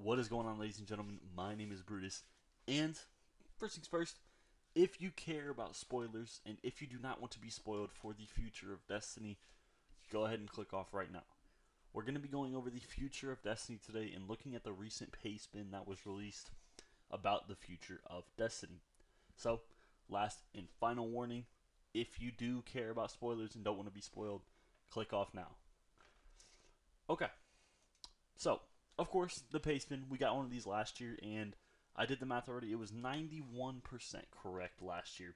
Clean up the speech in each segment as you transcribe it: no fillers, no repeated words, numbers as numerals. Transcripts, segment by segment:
What is going on, ladies and gentlemen? My name is Brutus, and first things first, if you care about spoilers and if you do not want to be spoiled for the future of Destiny, go ahead and click off right now. We're going to be going over the future of Destiny today and looking at the recent pastebin that was released about the future of Destiny. So, last and final warning, if you do care about spoilers and don't want to be spoiled, click off now. Okay, so, of course, the pastebin, we got one of these last year, and I did the math already. It was 91% correct last year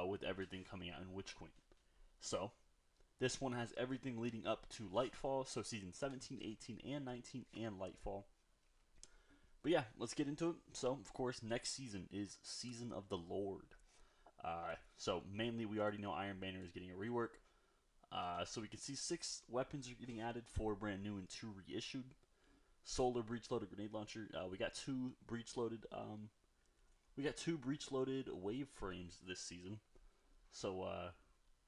with everything coming out in Witch Queen. So, this one has everything leading up to Lightfall, so season 17, 18, and 19, and Lightfall. But yeah, let's get into it. So, of course, next season is Season of the Lord. So, mainly, we already know Iron Banner is getting a rework. So we can see 6 weapons are getting added, 4 brand new and 2 reissued. Solar breach loaded grenade launcher. We got 2 breach loaded. We got 2 breach loaded wave frames this season. So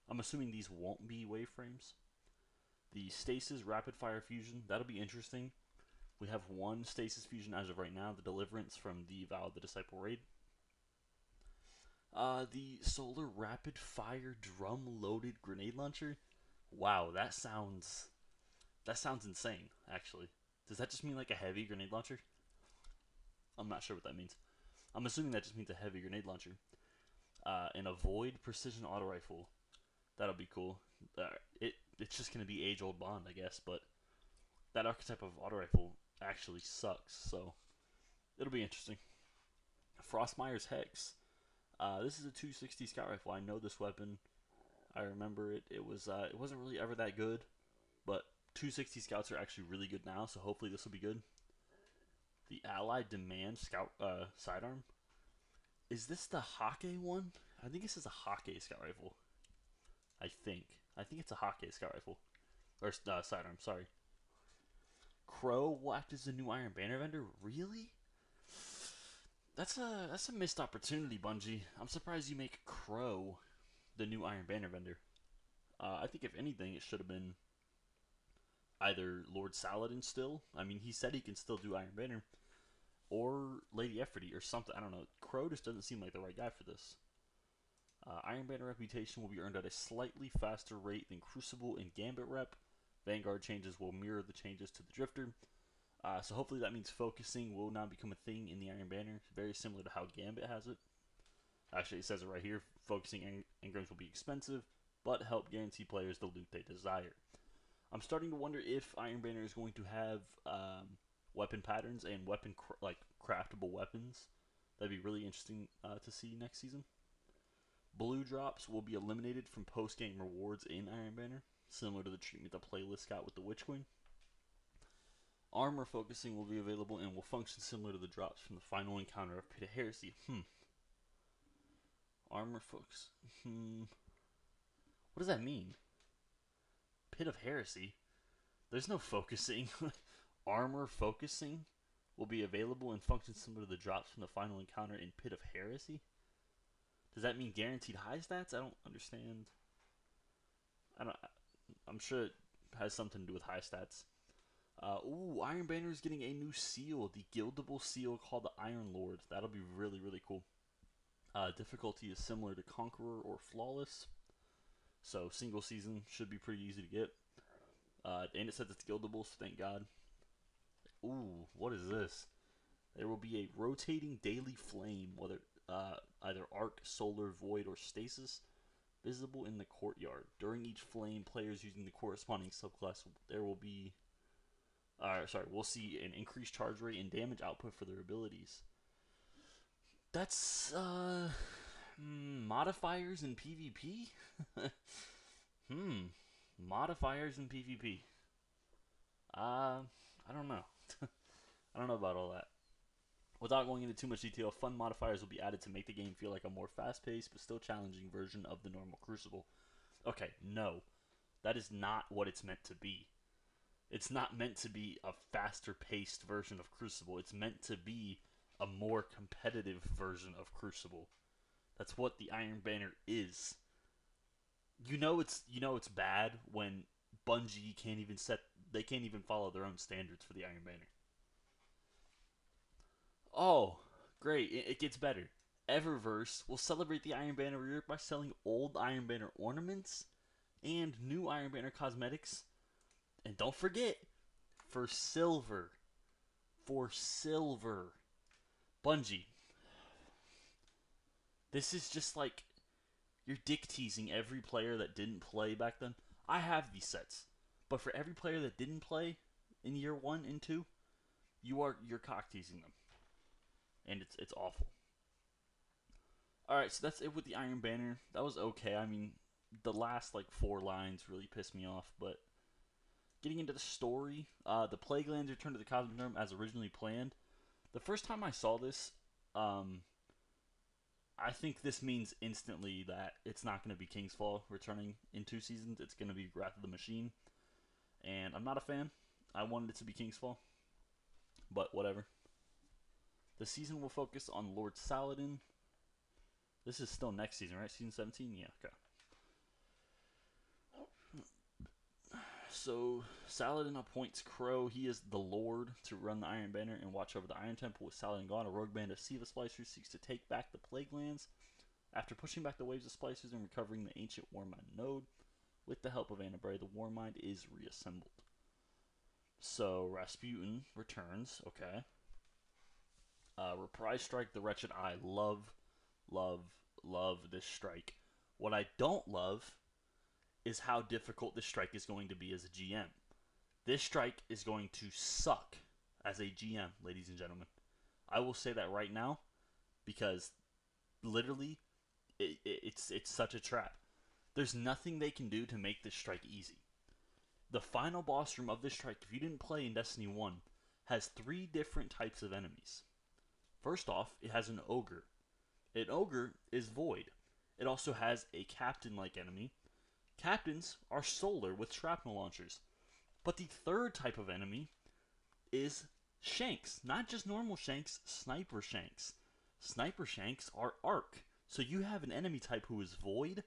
I'm assuming these won't be wave frames. The stasis rapid fire fusion, that'll be interesting. We have 1 stasis fusion as of right now, the deliverance from the Vow of the Disciple raid. The solar rapid fire drum loaded grenade launcher. Wow, that sounds insane, actually. Does that just mean like a heavy grenade launcher? I'm not sure what that means. I'm assuming that just means a heavy grenade launcher. And a void precision auto rifle. That'll be cool. It's just gonna be age old bond, I guess, but that archetype of auto rifle actually sucks, so it'll be interesting. Frostmire's Hex. This is a 260 scout rifle. I know this weapon. I remember it. It wasn't really ever that good, but 260 scouts are actually really good now, so hopefully this will be good. The Allied Demand Scout sidearm. Is this the Hake one? I think this is a Hake scout rifle. I think it's a Hake scout rifle or sidearm. Sorry. Crow will act as the new Iron Banner vendor. Really? That's a missed opportunity, Bungie. I'm surprised you make Crow the new Iron Banner vendor. I think if anything, it should have been either Lord Saladin still. I mean, he said he can still do Iron Banner, or Lady Efforty or something. I don't know. Crow just doesn't seem like the right guy for this. Iron Banner reputation will be earned at a slightly faster rate than Crucible and Gambit rep. Vanguard changes will mirror the changes to the Drifter. So hopefully that means focusing will now become a thing in the Iron Banner, very similar to how Gambit has it. Actually, it says it right here. Focusing engrams will be expensive, but help guarantee players the loot they desire. I'm starting to wonder if Iron Banner is going to have weapon patterns and craftable weapons. That'd be really interesting to see next season. Blue drops will be eliminated from post-game rewards in Iron Banner, similar to the treatment the playlist got with the Witch Queen. Armor focusing will be available and will function similar to the drops from the final encounter of Pit of Heresy. Armor focus. What does that mean? Pit of Heresy? There's no focusing. Armor focusing will be available and function similar to the drops from the final encounter in Pit of Heresy? Does that mean guaranteed high stats? I don't understand. I'm sure it has something to do with high stats. Iron Banner is getting a new seal, the guildable seal called the Iron Lord. That'll be really, really cool. Difficulty is similar to Conqueror or Flawless, so single season should be pretty easy to get. And it says it's guildable, so thank God. Ooh, what is this? There will be a rotating daily flame, whether either arc, solar, void, or stasis, visible in the courtyard. During each flame, players using the corresponding subclass, we'll see an increased charge rate and damage output for their abilities. That's modifiers in PvP. Modifiers in PvP. I don't know. I don't know about all that. Without going into too much detail, fun modifiers will be added to make the game feel like a more fast-paced but still challenging version of the normal Crucible. Okay, no. That is not what it's meant to be. It's not meant to be a faster-paced version of Crucible. It's meant to be a more competitive version of Crucible. That's what the Iron Banner is. You know it's bad when Bungie can't even follow their own standards for the Iron Banner. Oh, great. It gets better. Eververse will celebrate the Iron Banner rework by selling old Iron Banner ornaments and new Iron Banner cosmetics. And don't forget, for silver. For silver. Bungie, this is just like you're dick teasing every player that didn't play back then. I have these sets, but for every player that didn't play in year 1 and 2, you're cock teasing them, and it's awful. All right, so that's it with the Iron Banner. That was okay. I mean, the last like 4 lines really pissed me off, but getting into the story, the Plaguelands return to the Cosmic Realm as originally planned. The first time I saw this, um, I think this means instantly that it's not going to be King's Fall returning in 2 seasons. It's going to be Wrath of the Machine, and I'm not a fan. I wanted it to be King's Fall, but whatever. The season will focus on Lord Saladin. This is still next season, right? Season 17? Yeah, okay. So, Saladin appoints Crow. He is the Lord to run the Iron Banner and watch over the Iron Temple. With Saladin gone, a rogue band of Siva Splicers seeks to take back the Plaguelands. After pushing back the waves of Splicers and recovering the ancient Warmind node, with the help of Anna Bray, the Warmind is reassembled. So, Rasputin returns. Okay. Reprise Strike, the Wretched Eye. Love, love this strike. What I don't love is how difficult this strike is going to be as a GM. This strike is going to suck as a GM, ladies and gentlemen. I will say that right now because literally it's such a trap. There's nothing they can do to make this strike easy. The final boss room of this strike, if you didn't play in Destiny 1, has 3 different types of enemies. First off, it has an ogre. An ogre is void. It also has a captain-like enemy. Captains are solar with shrapnel launchers. But the third type of enemy is shanks. Not just normal shanks, sniper shanks. Sniper shanks are arc. So you have an enemy type who is void,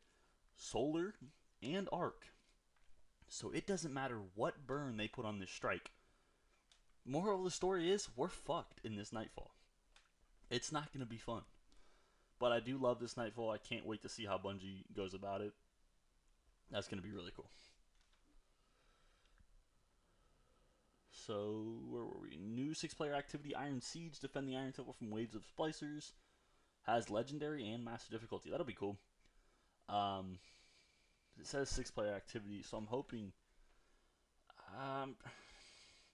solar, and arc. So it doesn't matter what burn they put on this strike. Moral of the story is, we're fucked in this Nightfall. It's not going to be fun. But I do love this Nightfall. I can't wait to see how Bungie goes about it. That's going to be really cool. So, where were we? New 6-player activity, Iron Siege. Defend the Iron Temple from waves of splicers. Has legendary and master difficulty. That'll be cool. It says 6-player activity, so I'm hoping...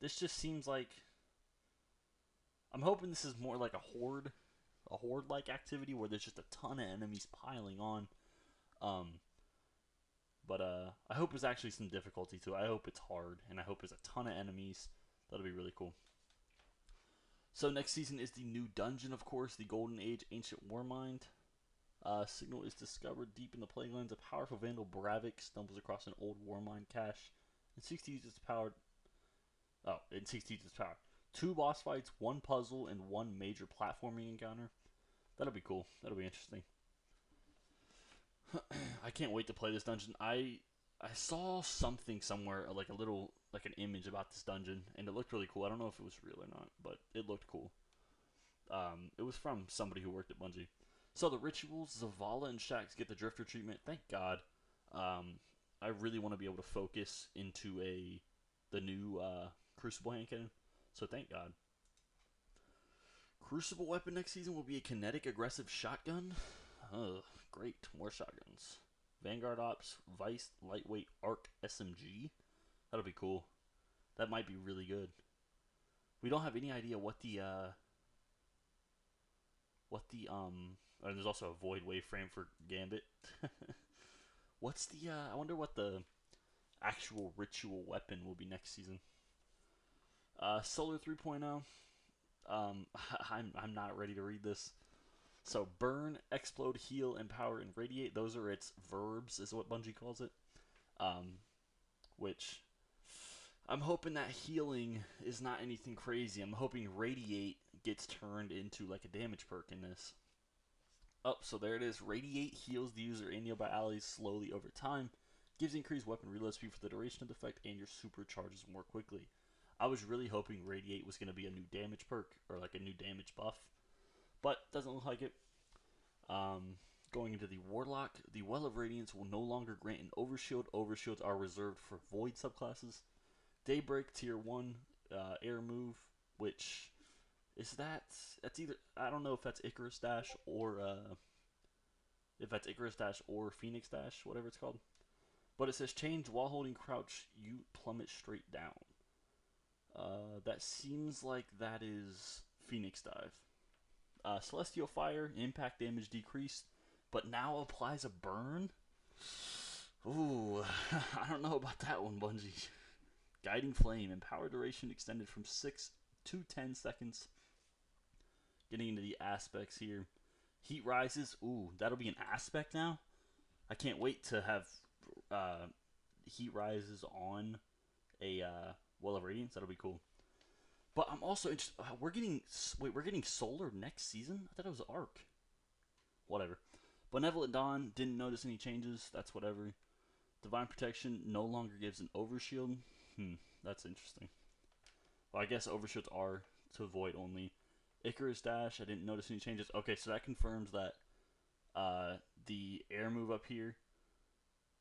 this just seems like... I'm hoping this is more like a horde. A horde-like activity where there's just a ton of enemies piling on. But I hope there's actually some difficulty to it. I hope it's hard, and I hope there's a ton of enemies. That'll be really cool. So next season is the new dungeon, of course, the Golden Age Ancient Warmind. Signal is discovered deep in the Plaguelands. A powerful vandal, Bravik, stumbles across an old Warmind cache and seeks to use its power. And seeks to use its power. 2 boss fights, 1 puzzle, and 1 major platforming encounter. That'll be cool. That'll be interesting. I can't wait to play this dungeon. I saw something somewhere, like a little, like an image about this dungeon, and it looked really cool. I don't know if it was real or not, but it looked cool. It was from somebody who worked at Bungie. So the rituals, Zavala and Shax get the Drifter treatment. Thank God. I really want to be able to focus into the new Crucible hand cannon. So thank God. Crucible weapon next season will be a kinetic aggressive shotgun. Ugh, great. More shotguns. Vanguard Ops, Vice, Lightweight, Arc, SMG. That'll be cool. That might be really good. We don't have any idea what the, there's also a Void Waveframe for Gambit. What's the, I wonder what the actual ritual weapon will be next season. Solar 3.0. I'm not ready to read this. So burn, explode, heal, empower, and radiate. Those are its verbs, is what Bungie calls it. Which I'm hoping that healing is not anything crazy. I'm hoping radiate gets turned into like a damage perk in this. Oh, so there it is. Radiate heals the user and nearby allies slowly over time. Gives increased weapon reload speed for the duration of the effect, and your supercharges more quickly. I was really hoping Radiate was going to be a new damage perk or like a new damage buff, but doesn't look like it. Um, Going into the Warlock, the Well of Radiance will no longer grant an Overshield. Overshields are reserved for Void subclasses. Daybreak Tier 1 air move, which is that's either, I don't know if that's Icarus Dash or if that's Icarus Dash or Phoenix Dash, whatever it's called. But it says change while holding crouch, you plummet straight down. That seems like that is Phoenix Dive. Celestial Fire, impact damage decreased, but now applies a burn? Ooh, I don't know about that one, Bungie. Guiding Flame, empower duration extended from 6 to 10 seconds. Getting into the aspects here. Heat Rises, ooh, that'll be an aspect now? I can't wait to have uh, Heat Rises on a Well of Radiance. That'll be cool. But I'm also interested. We're getting Solar next season. I thought it was Arc. Whatever. Benevolent Dawn, didn't notice any changes. That's whatever. Divine Protection no longer gives an Overshield. That's interesting. Well, I guess Overshields are to Void only. Icarus Dash, I didn't notice any changes. Okay, so that confirms that the air move up here.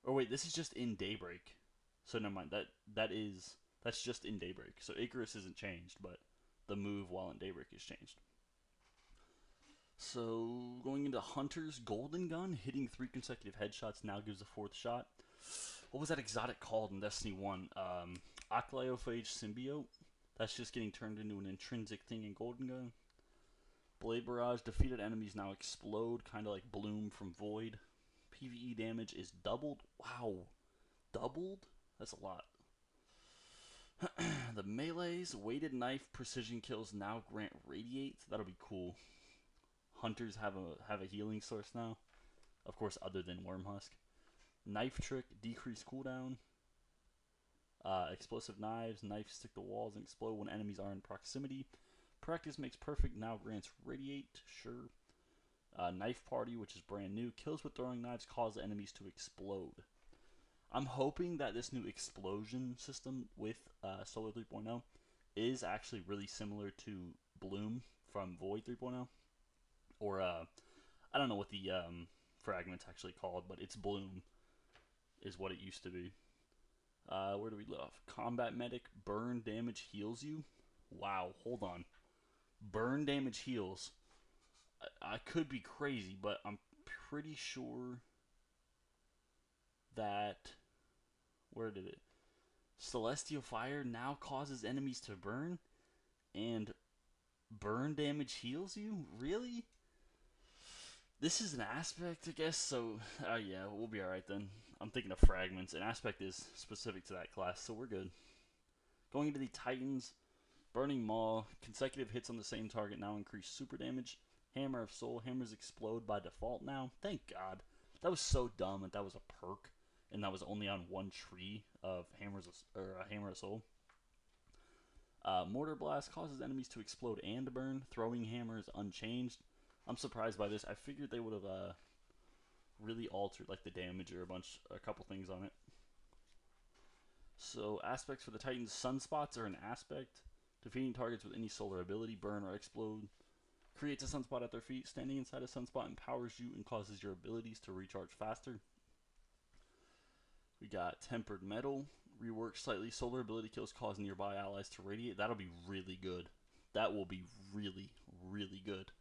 Oh wait, this is just in Daybreak. So never mind. That's just in Daybreak. So Icarus isn't changed, but the move while in Daybreak is changed. So going into Hunter's Golden Gun, hitting 3 consecutive headshots now gives a 4th shot. What was that exotic called in Destiny 1? Acleophage Symbiote. That's just getting turned into an intrinsic thing in Golden Gun. Blade Barrage, defeated enemies now explode, kind of like Bloom from Void. PvE damage is doubled. Wow. Doubled? That's a lot. The melees, weighted knife precision kills now grant Radiate. That'll be cool. Hunters have a healing source now. Of course, other than Wormhusk. Knife Trick, decrease cooldown. Explosive Knives, knives stick to walls and explode when enemies are in proximity. Practice makes perfect, now grants Radiate, sure. Knife Party, which is brand new. Kills with throwing knives cause enemies to explode. I'm hoping that this new explosion system with Solar 3.0 is actually really similar to Bloom from Void 3.0. Or, I don't know what the fragment's actually called, but it's Bloom is what it used to be. Where do we leave off? Combat Medic, burn damage heals you. Wow, hold on. Burn damage heals. I could be crazy, but I'm pretty sure that... Where did it? Celestial Fire now causes enemies to burn, and burn damage heals you? Really? This is an aspect, I guess, so... yeah, we'll be alright then. I'm thinking of fragments. An aspect is specific to that class, so we're good. Going into the Titans, Burning Maw, consecutive hits on the same target now increase super damage. Hammer of Soul, hammers explode by default now. Thank God. That was so dumb that was a perk, and that was only on one tree of Hammer of Soul. Mortar Blast causes enemies to explode and burn. Throwing Hammer is unchanged. I'm surprised by this. I figured they would have really altered like the damage or a couple things on it. So aspects for the Titans: Sunspots are an aspect. Defeating targets with any solar ability, burn or explode. Creates a sunspot at their feet. Standing inside a sunspot empowers you and causes your abilities to recharge faster. We got Tempered Metal. Rework slightly. Solar ability kills cause nearby allies to radiate. That'll be really good. That will be really, really good.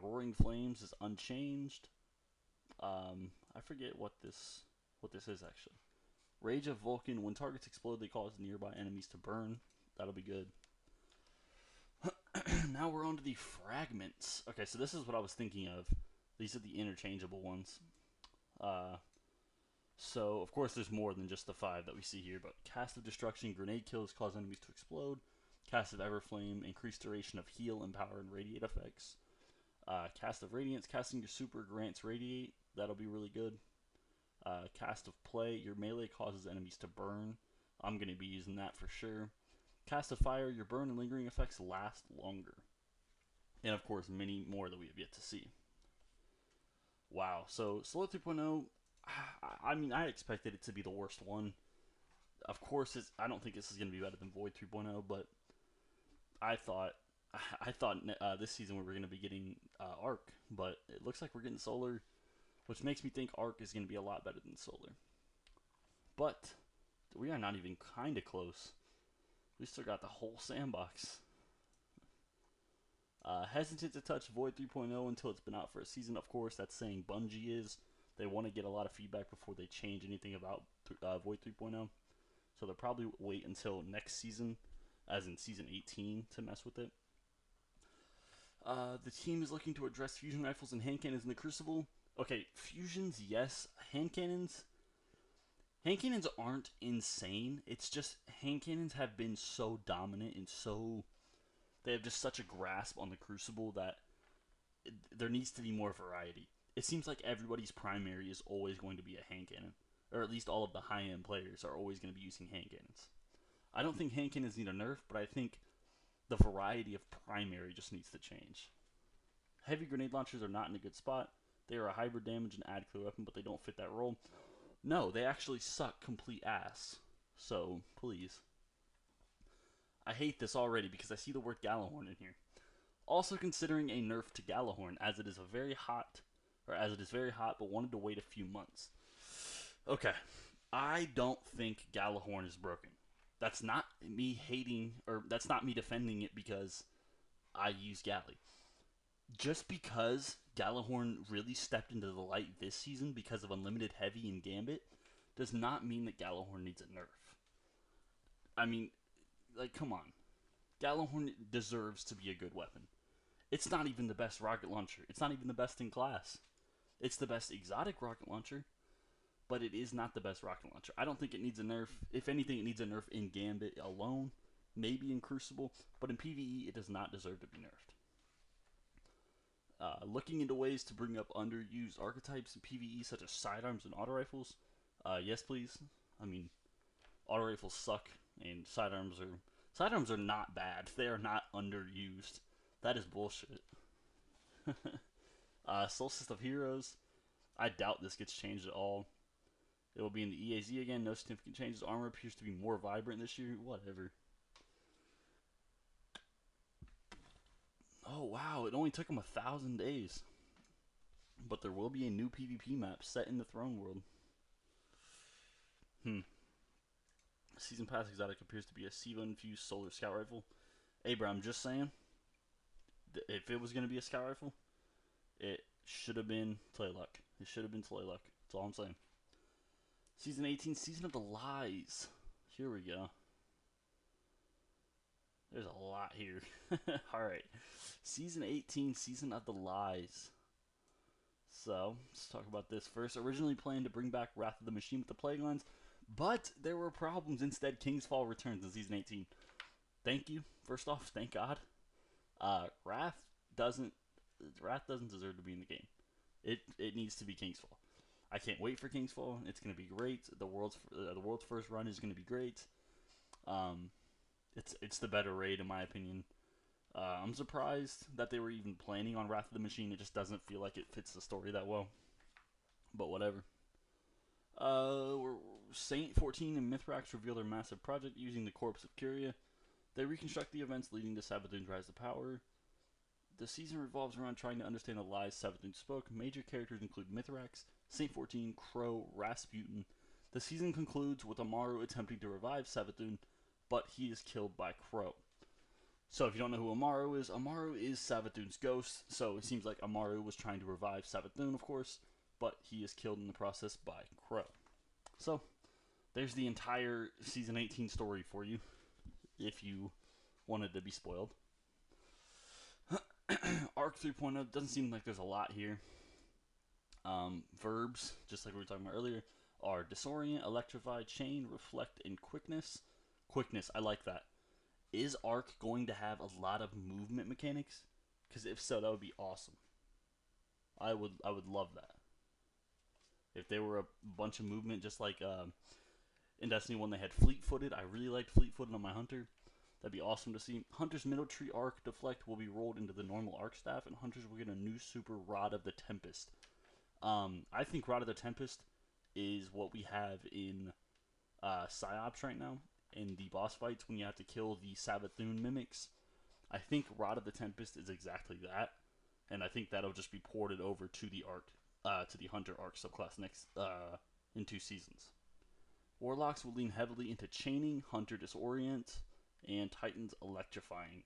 Roaring Flames is unchanged. I forget what this is actually. Rage of Vulcan. When targets explode, they cause nearby enemies to burn. That'll be good. Now we're on to the fragments. Okay, so this is what I was thinking of. These are the interchangeable ones. So, of course, there's more than just the 5 that we see here, but Cast of Destruction, grenade kills cause enemies to explode. Cast of Everflame, increased duration of heal, empower, and radiate effects. Cast of Radiance, casting your super grants radiate. That'll be really good. Cast of Play, your melee causes enemies to burn. I'm going to be using that for sure. Cast of Fire, your burn and lingering effects last longer. And of course, many more that we have yet to see. Wow, so Solar 3.0, I mean, I expected it to be the worst one. Of course, I don't think this is going to be better than Void 3.0, but I thought I thought this season we were going to be getting Arc, but it looks like we're getting Solar, which makes me think Arc is going to be a lot better than Solar. But we are not even kind of close. We still got the whole sandbox. Hesitant to touch Void 3.0 until it's been out for a season. Of course, that's saying Bungie is. They want to get a lot of feedback before they change anything about Void 3.0. So they'll probably wait until next season, as in season 18, to mess with it. The team is looking to address fusion rifles and hand cannons in the Crucible. Okay, fusions, yes. Hand cannons. Hand cannons aren't insane. It's just hand cannons have been so dominant and so they have just such a grasp on the Crucible that there needs to be more variety. It seems like everybody's primary is always going to be a hand cannon, or at least all of the high end players are always going to be using hand cannons. I don't think hand cannons need a nerf, but I think the variety of primary just needs to change. Heavy grenade launchers are not in a good spot. They are a hybrid damage and add clear weapon, but they don't fit that role. No, they actually suck complete ass. So, please. I hate this already because I see the word Gallahorn in here. Also considering a nerf to Gallahorn as it is very hot, but wanted to wait a few months. Okay, I don't think Gallahorn is broken. That's not me hating, or that's not me defending it because I use Galley. Just because Gallahorn really stepped into the light this season because of Unlimited Heavy and Gambit does not mean that Gallahorn needs a nerf. I mean, like, come on. Gallahorn deserves to be a good weapon. It's not even the best rocket launcher. It's not even the best in class. It's the best exotic rocket launcher, but it is not the best rocket launcher. I don't think it needs a nerf. If anything, it needs a nerf in Gambit alone, maybe in Crucible, but in PvE, it does not deserve to be nerfed. Looking into ways to bring up underused archetypes in PvE, such as sidearms and auto rifles. Yes, please. I mean, auto rifles suck, and sidearms are not bad. They are not underused. That is bullshit. Solstice of Heroes. I doubt this gets changed at all. It will be in the EAZ again. No significant changes. Armor appears to be more vibrant this year. Whatever. Oh wow! It only took them 1,000 days. But there will be a new PvP map set in the Throne World. Season Pass exotic appears to be a SIVA infused solar scout rifle. Hey, bro, I'm just saying. If it was gonna be a scout rifle, it should have been Tlayluck. It should have been Tlayluck. That's all I'm saying. Season 18, Season of the Lies. Here we go. There's a lot here. Alright. Season 18, Season of the Lies. So, let's talk about this first. Originally planned to bring back Wrath of the Machine with the Plague Lines, but there were problems. Instead, King's Fall returns in Season 18. Thank you. First off, thank God. Wrath doesn't deserve to be in the game. It needs to be King's Fall. I can't wait for King's Fall. It's gonna be great. The world's first run is gonna be great. It's the better raid in my opinion. I'm surprised that they were even planning on Wrath of the Machine. It just doesn't feel like it fits the story that well. But whatever. Saint 14 and Mithrax reveal their massive project using the corpse of Curia. They reconstruct the events leading to Savathun's rise to power. The season revolves around trying to understand the lies Savathun spoke. Major characters include Mithrax, Saint 14, Crow, Rasputin. The season concludes with Amaru attempting to revive Savathun, but he is killed by Crow. So if you don't know who Amaru is Savathun's ghost, so it seems like Amaru was trying to revive Savathun, of course, but he is killed in the process by Crow. So, there's the entire Season 18 story for you, if you wanted to be spoiled. Arc 3.0, doesn't seem like there's a lot here. Verbs, just like we were talking about earlier, are Disorient, Electrify, Chain, Reflect, and Quickness. Quickness, I like that. Is Arc going to have a lot of movement mechanics? Because if so, that would be awesome. I would love that. If there were a bunch of movement, just like in Destiny 1 they had fleet-footed. I really liked fleet-footed on my Hunter. That'd be awesome to see. Hunter's Middle Tree Arc Deflect will be rolled into the normal Arc Staff, and Hunters will get a new super Rod of the Tempest. I think Rod of the Tempest is what we have in psyops right now in the boss fights when you have to kill the Savathun mimics. I think Rod of the Tempest is exactly that, and I think that'll just be ported over to the arc, to the Hunter arc subclass next in 2 seasons. Warlocks will lean heavily into chaining, Hunter disorient, and Titans electrifying.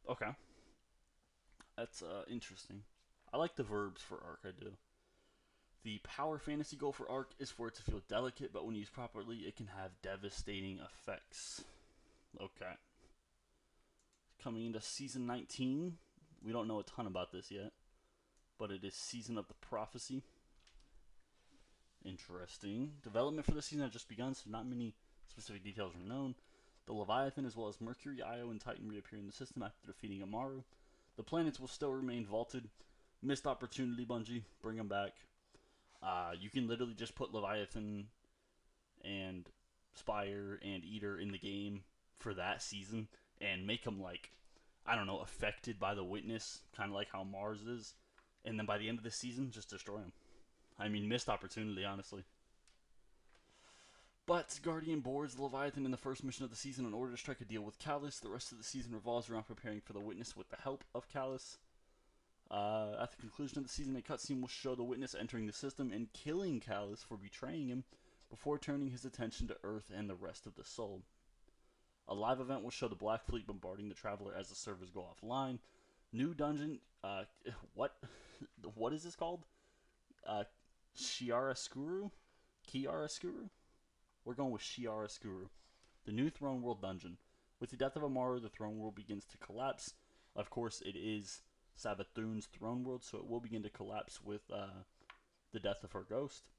Okay, that's interesting. I like the verbs for arc. I do. The power fantasy goal for arc is for it to feel delicate, but when used properly, it can have devastating effects. Okay. Coming into season 19, we don't know a ton about this yet, but it is Season of the Prophecy. Interesting. Development for the season has just begun, so not many specific details are known. The Leviathan, as well as Mercury, Io, and Titan, reappear in the system after defeating Amaru. The planets will still remain vaulted. Missed opportunity, Bungie. Bring them back. You can literally just put Leviathan and Spire and Eater in the game for that season and make them, like, I don't know, affected by the witness, kind of like how Mars is. And then by the end of the season, just destroy them. I mean, missed opportunity, honestly. But Guardian boards the Leviathan in the first mission of the season in order to strike a deal with Callus. The rest of the season revolves around preparing for the Witness with the help of Callus. At the conclusion of the season, a cutscene will show the Witness entering the system and killing Callus for betraying him before turning his attention to Earth and the rest of the Soul. A live event will show the Black Fleet bombarding the Traveler as the servers go offline. New dungeon, what? What is this called? Chiaroscuro? Chiaroscuro? We're going with Chiaroscuro. The new Throne World dungeon. With the death of Amaru, the Throne World begins to collapse. Of course, it is Savathun's Throne World, so it will begin to collapse with the death of her ghost.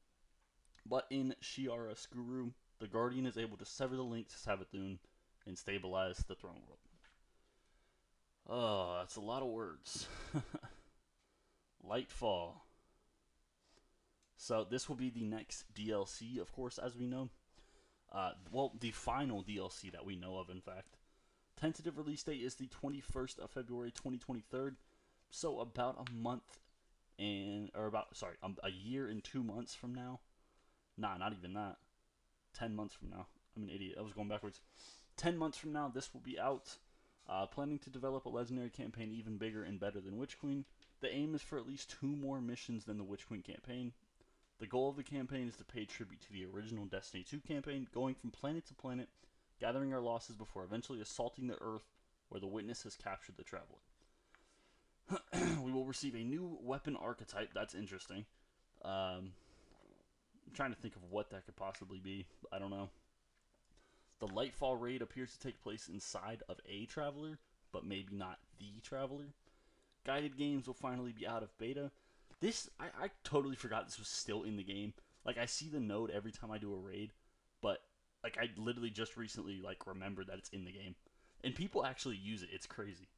But in Chiaroscuro, the Guardian is able to sever the link to Savathun and stabilize the Throne World. Oh, that's a lot of words. Lightfall. So this will be the next DLC, of course, as we know. Well, the final DLC that we know of, in fact. Tentative release date is the 21st of February, 2023. So about a month a year and 2 months from now. Nah, not even that. 10 months from now. I'm an idiot. I was going backwards. 10 months from now, this will be out. Planning to develop a legendary campaign even bigger and better than Witch Queen. The aim is for at least 2 more missions than the Witch Queen campaign. The goal of the campaign is to pay tribute to the original Destiny 2 campaign, going from planet to planet, gathering our losses before eventually assaulting the Earth where the Witness has captured the Traveler. We will receive a new weapon archetype. That's interesting. I'm trying to think of what that could possibly be. I don't know. The Lightfall raid appears to take place inside of a Traveler, but maybe not the Traveler. Guided games will finally be out of beta. This, I totally forgot this was still in the game. Like, I see the node every time I do a raid, but, like, I literally just recently, like, remembered that it's in the game. And people actually use it. It's crazy.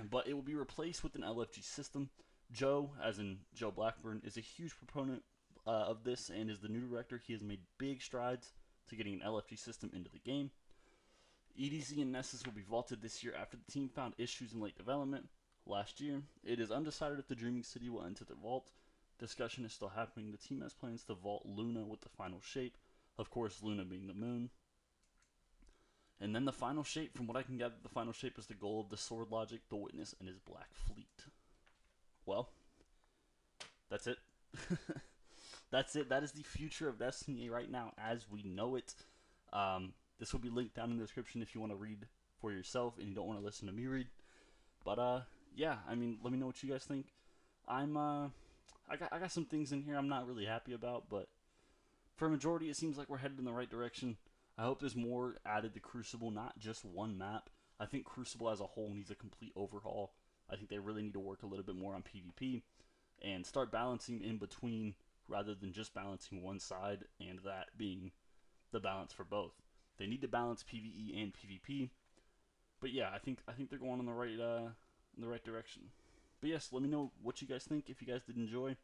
But it will be replaced with an LFG system. Joe, as in Joe Blackburn, is a huge proponent of this, and is the new director. He has made big strides to getting an LFG system into the game. EDZ and Nessus will be vaulted this year after the team found issues in late development last year. It is undecided if the Dreaming City will enter the vault. Discussion is still happening. The team has plans to vault Luna with the final shape. Of course, Luna being the moon. And then the final shape, from what I can gather, the final shape is the goal of the Sword Logic, the Witness, and his Black Fleet. Well, that's it. That's it. That is the future of Destiny right now as we know it. This will be linked down in the description if you want to read for yourself and you don't want to listen to me read. But yeah, I mean, let me know what you guys think. I got some things in here I'm not really happy about, but for a majority, it seems like we're headed in the right direction. I hope there's more added to Crucible, not just one map. I think Crucible as a whole needs a complete overhaul. I think they really need to work a little bit more on PvP and start balancing in between rather than just balancing one side and that being the balance for both. They need to balance PvE and PvP. But yeah, I think they're going in the right direction. But yes, let me know what you guys think. If you guys did enjoy,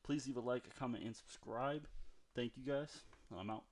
please leave a like, a comment, and subscribe. Thank you guys. I'm out.